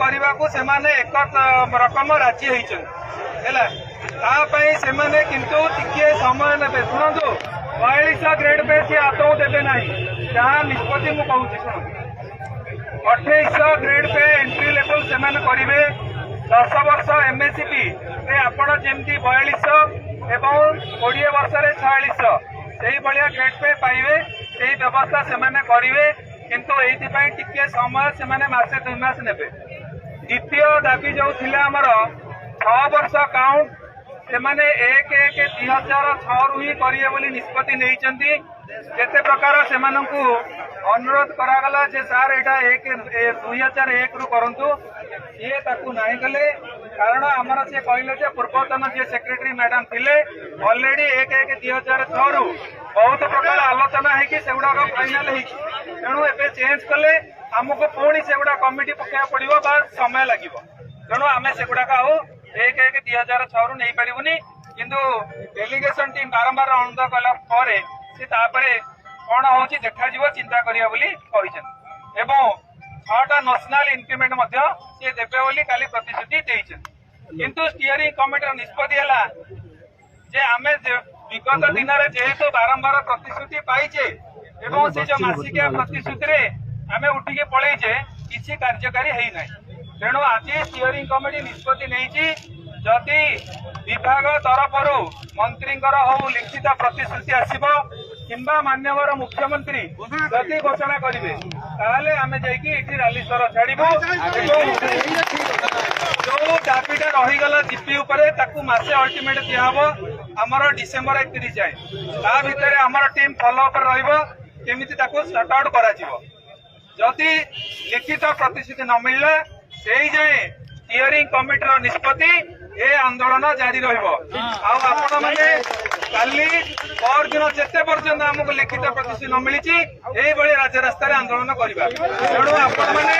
करने को सेमाने एक रकम राजी होई सेमाने किंतु टिके समय ने शुणु 42 ग्रेड पे सी आदौ देवे ना जहाँ निष्पत्ति मुझे कहूँ शुणु 2800 ग्रेड पे एंट्री लेवल से करेंगे 10 वर्ष एमएससीपी आपण जमी 4200 एवं 20 वर्ष 4600 से ग्रेड पे पाइबे से व्यवस्था से करेंगे किंतु ये टिके समय से मसे 2 मास ने द्वितीय दाबी जो थे आमर 6 वर्ष काउंट से 1/1/2006 ही करेंगे बोली निष्पत्ति नहीं केते प्रकार से अनुरोध करागला जे सार एटा 2001 रु करंतु ये ताकू नहीं कले कारण आमर से कहले पूर्वतन जे सेक्रेटरी मैडम थिले ऑलरेडी 1/1/2006 रु बहुत प्रकार आलोचना है कि सेगुड़ा फाइनाल है तेणु ए चेंज कले आमको पुणी सेगुड़ा कमिटी पकड़ा पड़ो बा समय लगे तेणु आम सेगुड़ा 1/1/2006 रु नहीं पारूनी किंतु डेलीगेशन टीम बारंबार अनुरोध कला कौन हूँ देखा चिंता करिया बोली एवं 6टा नेशनल इंक्रीमेंट सी देवे बोली काली प्रतिश्रुति किंतु स्टीयरिंग कमिटी निष्पत्ति है जे आम विगत दिन में जेहेतु बारंबार प्रतिश्रुति पाइचे एवं से जो मासिकिया प्रतिश्रुति आम उठिके पलैचे किसी कार्यकारी है ना तेणु आज स्टीयरिंग कमिटी निष्पत्ति नहीं जदि विभाग तरफ मंत्री हो लिखित प्रतिश्रुति आसब किंबा मान्यवर मुख्यमंत्री जदि घोषणा करेंगे ताहले आमे जाइकी एठी राली स्तर छाड़बू जो दाबीटा रहीगला जीपी उपरे ताकू मासे अल्टीमेट दिहब आमर डिसेम्बर 31 जाए ता भितर आमर टीम फॉलो अप रहिबो केमिति ताकू सॉर्ट आउट करा जिवो जदि लिखित प्रतिश्रुति न मिलले सेही जाए स्टीयरिंग कमिटी निष्पत्ति ए आंदोलन जारी रहिबो आपण माने काली पर दिन जिते पर्यटन आमको लिखित प्रतिश्रुति न मिली राज्य रास्तार आंदोलन करवा तेणु आपण मैंने